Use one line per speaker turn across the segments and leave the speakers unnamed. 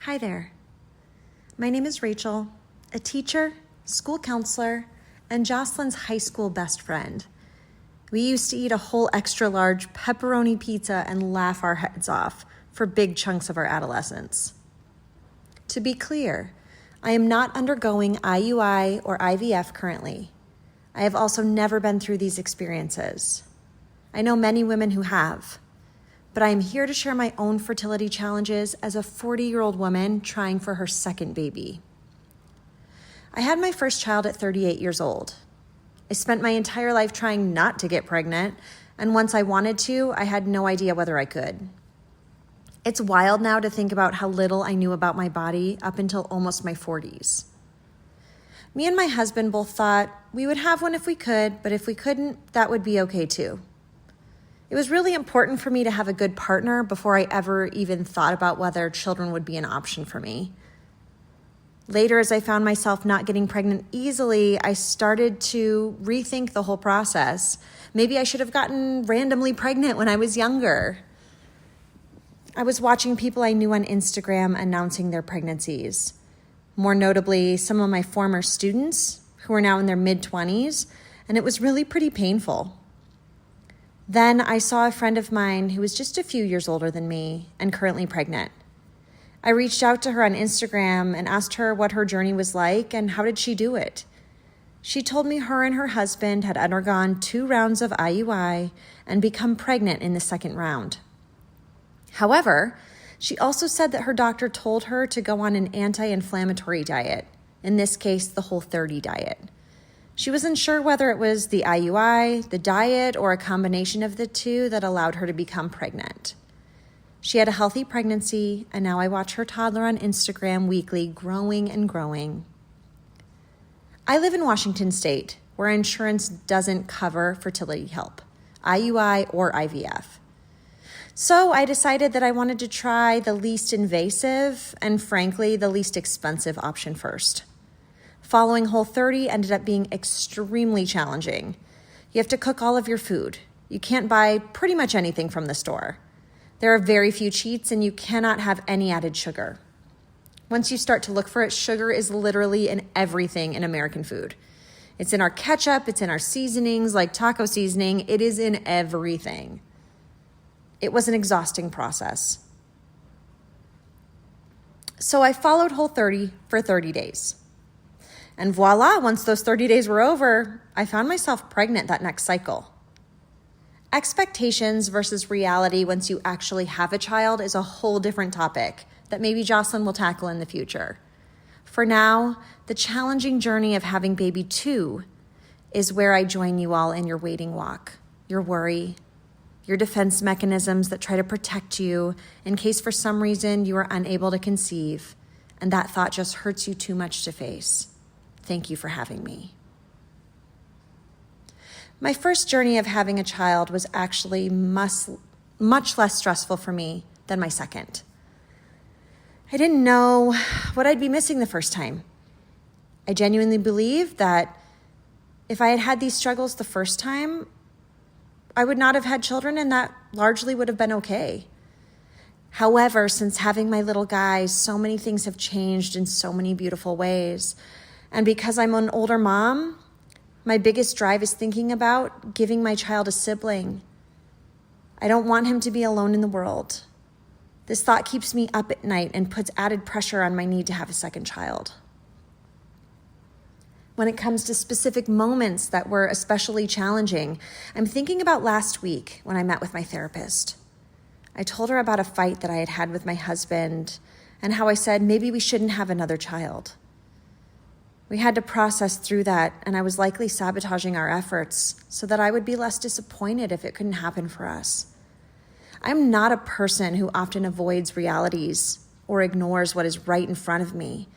Hi there. My name is Rachael, a teacher, school counselor, and Jocelyn's high school best friend. We used to eat a whole extra large pepperoni pizza and laugh our heads off for big chunks of our adolescence. To be clear, I am not undergoing IUI or IVF currently. I have also never been through these experiences. I know many women who have, but I am here to share my own fertility challenges as a 40-year-old woman trying for her second baby. I had my first child at 38 years old. I spent my entire life trying not to get pregnant, and once I wanted to, I had no idea whether I could. It's wild now to think about how little I knew about my body up until almost my 40s. Me and my husband both thought we would have one if we could, but if we couldn't, that would be okay too. It was really important for me to have a good partner before I ever even thought about whether children would be an option for me. Later, as I found myself not getting pregnant easily, I started to rethink the whole process. Maybe I should have gotten randomly pregnant when I was younger. I was watching people I knew on Instagram announcing their pregnancies. More notably, some of my former students who are now in their mid-20s, and it was really pretty painful. Then I saw a friend of mine who was just a few years older than me and currently pregnant. I reached out to her on Instagram and asked her what her journey was like and how did she do it. She told me her and her husband had undergone 2 rounds of IUI and become pregnant in the second round. However, she also said that her doctor told her to go on an anti-inflammatory diet, in this case, the Whole30 diet. She wasn't sure whether it was the IUI, the diet, or a combination of the two that allowed her to become pregnant. She had a healthy pregnancy, and now I watch her toddler on Instagram weekly growing and growing. I live in Washington State, where insurance doesn't cover fertility help, IUI or IVF. So I decided that I wanted to try the least invasive and, frankly, the least expensive option first. Following Whole30 ended up being extremely challenging. You have to cook all of your food. You can't buy pretty much anything from the store. There are very few cheats, and you cannot have any added sugar. Once you start to look for it, sugar is literally in everything in American food. It's in our ketchup, it's in our seasonings, like taco seasoning. It is in everything. It was an exhausting process. So I followed Whole30 for 30 days. And voila, once those 30 days were over, I found myself pregnant that next cycle. Expectations versus reality once you actually have a child is a whole different topic that maybe Jocelyn will tackle in the future. For now, the challenging journey of having baby 2 is where I join you all in your waiting walk, your worry, your defense mechanisms that try to protect you in case for some reason you are unable to conceive and that thought just hurts you too much to face. Thank you for having me. My first journey of having a child was actually much less stressful for me than my second. I didn't know what I'd be missing the first time. I genuinely believed that if I had had these struggles the first time, I would not have had children, and that largely would have been okay. However, since having my little guys, so many things have changed in so many beautiful ways. And because I'm an older mom, my biggest drive is thinking about giving my child a sibling. I don't want him to be alone in the world. This thought keeps me up at night and puts added pressure on my need to have a second child. When it comes to specific moments that were especially challenging, I'm thinking about last week when I met with my therapist. I told her about a fight that I had had with my husband and how I said maybe we shouldn't have another child. We had to process through that, and I was likely sabotaging our efforts so that I would be less disappointed if it couldn't happen for us. I'm not a person who often avoids realities or ignores what is right in front of me.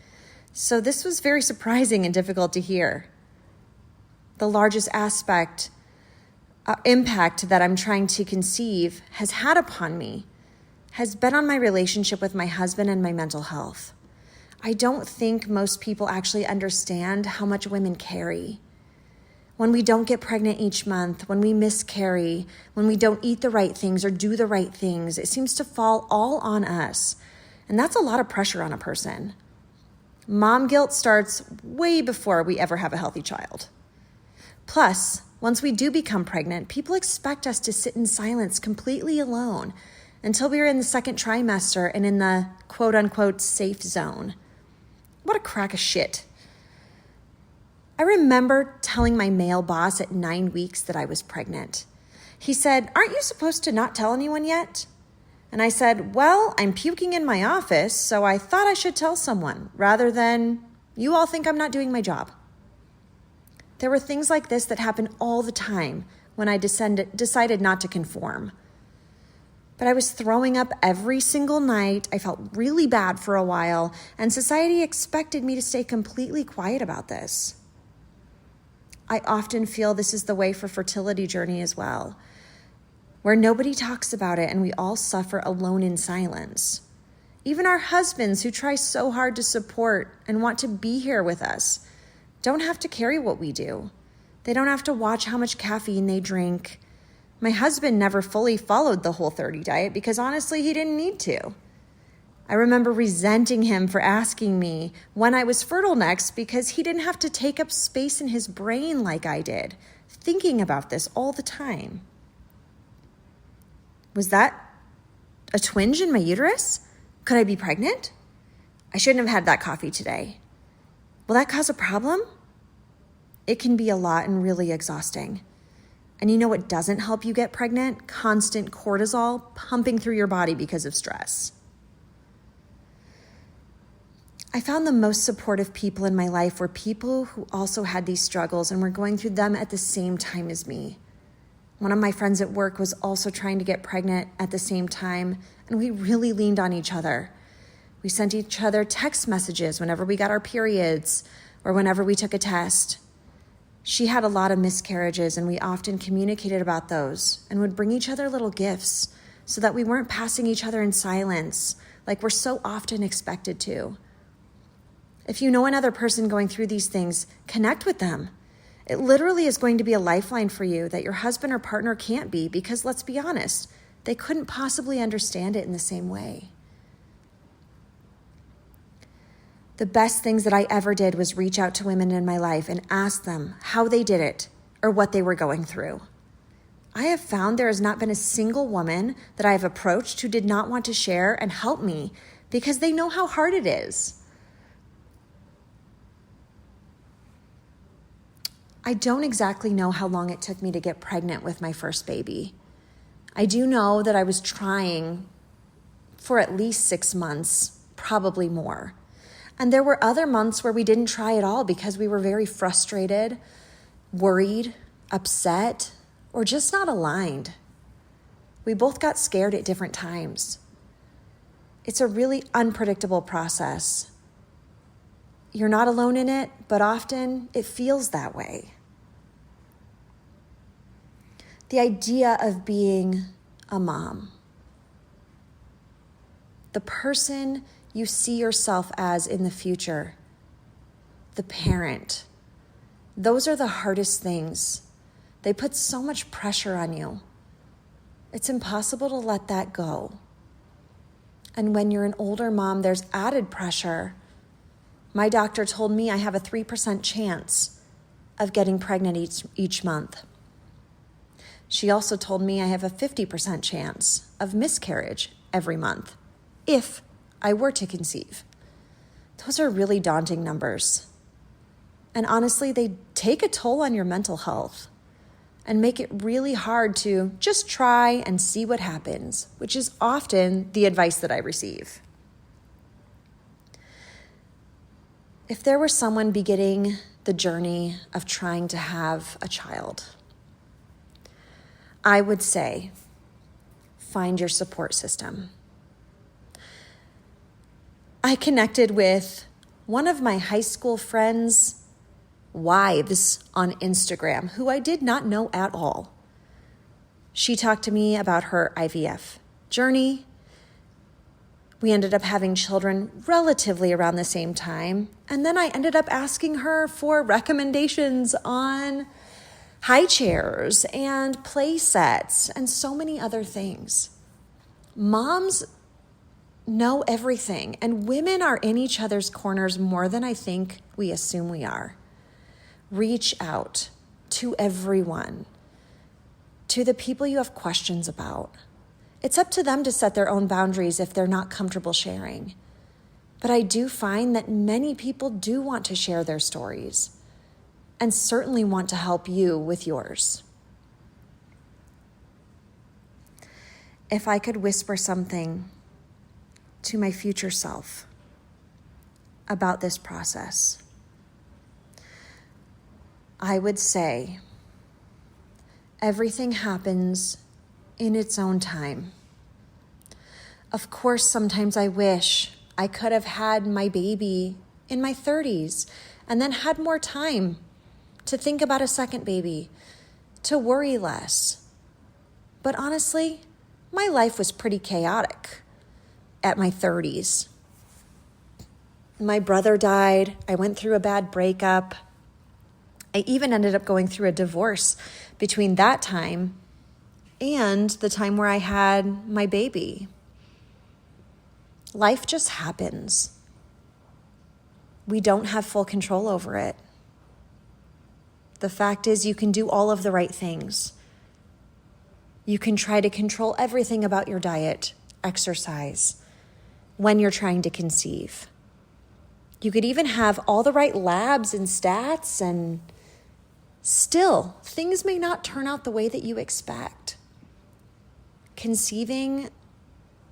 So this was very surprising and difficult to hear. The largest impact that I'm trying to conceive has had upon me has been on my relationship with my husband and my mental health. I don't think most people actually understand how much women carry. When we don't get pregnant each month, when we miscarry, when we don't eat the right things or do the right things, it seems to fall all on us. And that's a lot of pressure on a person. Mom guilt starts way before we ever have a healthy child. Plus, once we do become pregnant, people expect us to sit in silence completely alone until we are in the second trimester and in the quote-unquote safe zone. What a crock of shit. I remember telling my male boss at 9 weeks that I was pregnant. He said, "Aren't you supposed to not tell anyone yet?" And I said, "Well, I'm puking in my office, so I thought I should tell someone rather than you all think I'm not doing my job." There were things like this that happened all the time when I decided not to conform. But I was throwing up every single night. I felt really bad for a while, and society expected me to stay completely quiet about this. I often feel this is the way for fertility journey as well, where nobody talks about it and we all suffer alone in silence. Even our husbands, who try so hard to support and want to be here with us, don't have to carry what we do. They don't have to watch how much caffeine they drink. My husband never fully followed the Whole30 diet because honestly, he didn't need to. I remember resenting him for asking me when I was fertile next because he didn't have to take up space in his brain like I did, thinking about this all the time. Was that a twinge in my uterus? Could I be pregnant? I shouldn't have had that coffee today. Will that cause a problem? It can be a lot and really exhausting. And you know what doesn't help you get pregnant? Constant cortisol pumping through your body because of stress. I found the most supportive people in my life were people who also had these struggles and were going through them at the same time as me. One of my friends at work was also trying to get pregnant at the same time, and we really leaned on each other. We sent each other text messages whenever we got our periods or whenever we took a test. She had a lot of miscarriages, and we often communicated about those and would bring each other little gifts so that we weren't passing each other in silence like we're so often expected to. If you know another person going through these things, connect with them. It literally is going to be a lifeline for you that your husband or partner can't be because, let's be honest, they couldn't possibly understand it in the same way. The best things that I ever did was reach out to women in my life and ask them how they did it or what they were going through. I have found there has not been a single woman that I have approached who did not want to share and help me because they know how hard it is. I don't exactly know how long it took me to get pregnant with my first baby. I do know that I was trying for at least 6 months, probably more. And there were other months where we didn't try at all because we were very frustrated, worried, upset, or just not aligned. We both got scared at different times. It's a really unpredictable process. You're not alone in it, but often it feels that way. The idea of being a mom, the person you see yourself as in the future, the parent, those are the hardest things. They put so much pressure on you. It's impossible to let that go. And when you're an older mom, there's added pressure. My doctor told me I have a 3% chance of getting pregnant each month. She also told me I have a 50% chance of miscarriage every month if I were to conceive. Those are really daunting numbers. And honestly, they take a toll on your mental health and make it really hard to just try and see what happens, which is often the advice that I receive. If there were someone beginning the journey of trying to have a child, I would say, find your support system. I connected with one of my high school friends' wives on Instagram, who I did not know at all. She talked to me about her IVF journey. We ended up having children relatively around the same time. And then I ended up asking her for recommendations on high chairs and play sets and so many other things. Moms know everything, and women are in each other's corners more than I think we assume we are. Reach out to everyone, to the people you have questions about. It's up to them to set their own boundaries if they're not comfortable sharing. But I do find that many people do want to share their stories and certainly want to help you with yours. If I could whisper something to my future self about this process, I would say everything happens in its own time. Of course, sometimes I wish I could have had my baby in my 30s and then had more time to think about a second baby, to worry less. But honestly, my life was pretty chaotic at my 30s. My brother died. I went through a bad breakup. I even ended up going through a divorce between that time and the time where I had my baby. Life just happens. We don't have full control over it. The fact is, you can do all of the right things. You can try to control everything about your diet, exercise, when you're trying to conceive. You could even have all the right labs and stats, and still, things may not turn out the way that you expect. Conceiving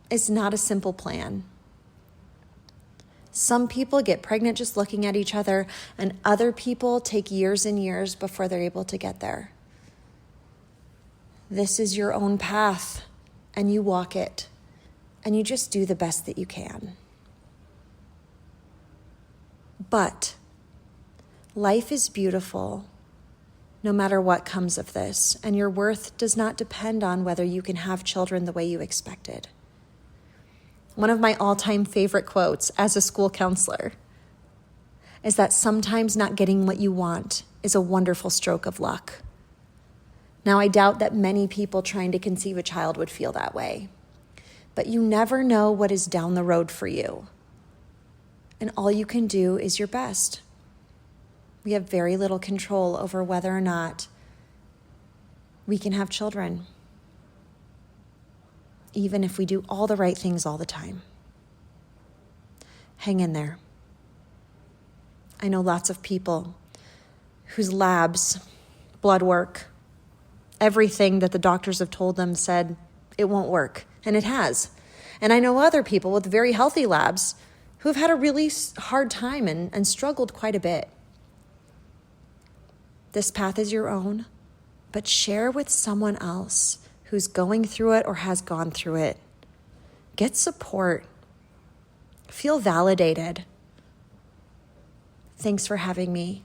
is not a simple plan. Some people get pregnant just looking at each other, and other people take years and years before they're able to get there. This is your own path, and you walk it, and you just do the best that you can. But life is beautiful no matter what comes of this, and your worth does not depend on whether you can have children the way you expected. One of my all-time favorite quotes as a school counselor is that sometimes not getting what you want is a wonderful stroke of luck. Now, I doubt that many people trying to conceive a child would feel that way, but you never know what is down the road for you. And all you can do is your best. We have very little control over whether or not we can have children, even if we do all the right things all the time. Hang in there. I know lots of people whose labs, blood work, everything that the doctors have told them said it won't work, and it has. And I know other people with very healthy labs who have had a really hard time and struggled quite a bit. This path is your own, but share with someone else who's going through it or has gone through it. Get support. Feel validated. Thanks for having me.